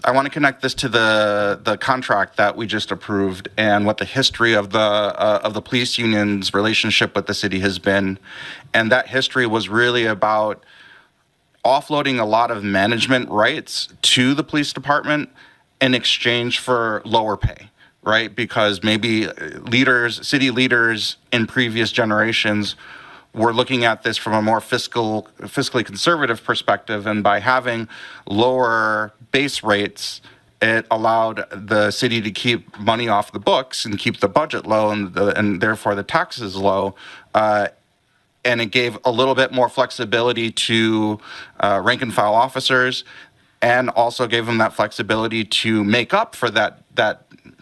I want to connect this to the contract that we just approved and what the history of the police union's relationship with the city has been. And that history was really about offloading a lot of management rights to the police department in exchange for lower pay, right? Because maybe city leaders in previous generations were looking at this from a more fiscally conservative perspective, and by having lower base rates, it allowed the city to keep money off the books and keep the budget low and therefore the taxes low. And it gave a little bit more flexibility to rank and file officers, and also gave them that flexibility to make up for that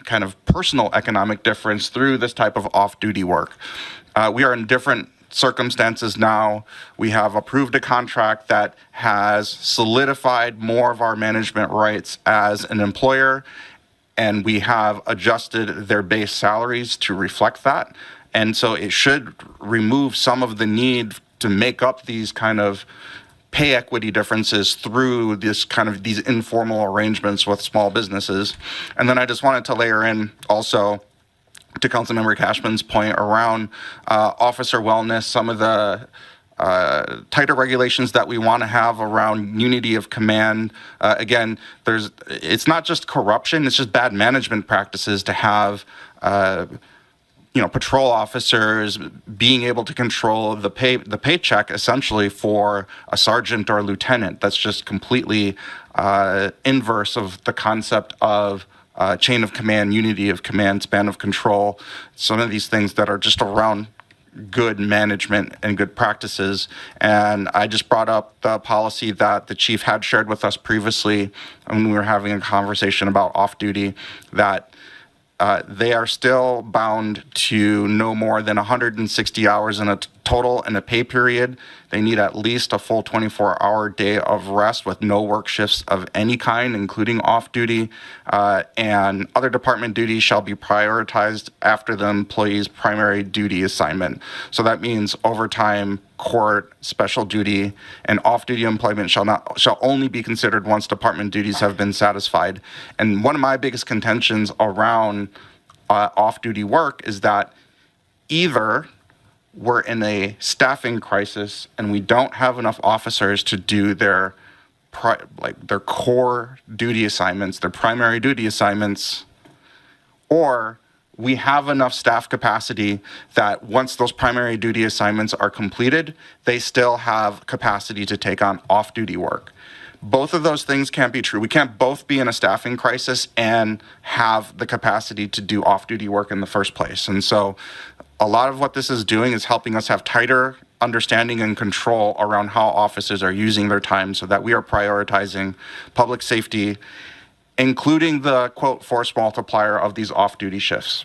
kind of personal economic difference through this type of off-duty work. We are in different circumstances now. We have approved a contract that has solidified more of our management rights as an employer, and we have adjusted their base salaries to reflect that. And so it should remove some of the need to make up these kind of pay equity differences through these informal arrangements with small businesses. And then I just wanted to layer in also to Councilmember Cashman's point around officer wellness, some of the tighter regulations that we want to have around unity of command. Again, it's not just corruption, it's just bad management practices to have patrol officers being able to control the paycheck essentially for a sergeant or a lieutenant. That's just completely inverse of the concept of chain of command, unity of command, span of control, some of these things that are just around good management and good practices. And I just brought up the policy that the chief had shared with us previously when we were having a conversation about off-duty, that they are still bound to no more than 160 hours in a total in a pay period. They need at least a full 24-hour day of rest with no work shifts of any kind, including off-duty. And other department duties shall be prioritized after the employee's primary duty assignment. So that means overtime, court, special duty, and off-duty employment shall only be considered once department duties have been satisfied. And one of my biggest contentions around off-duty work is that either we're in a staffing crisis and we don't have enough officers to do their core duty assignments, their primary duty assignments, or we have enough staff capacity that once those primary duty assignments are completed, they still have capacity to take on off-duty work. Both of those things can't be true. We can't both be in a staffing crisis and have the capacity to do off-duty work in the first place. And so a lot of what this is doing is helping us have tighter understanding and control around how officers are using their time so that we are prioritizing public safety, including the, quote, force multiplier of these off-duty shifts.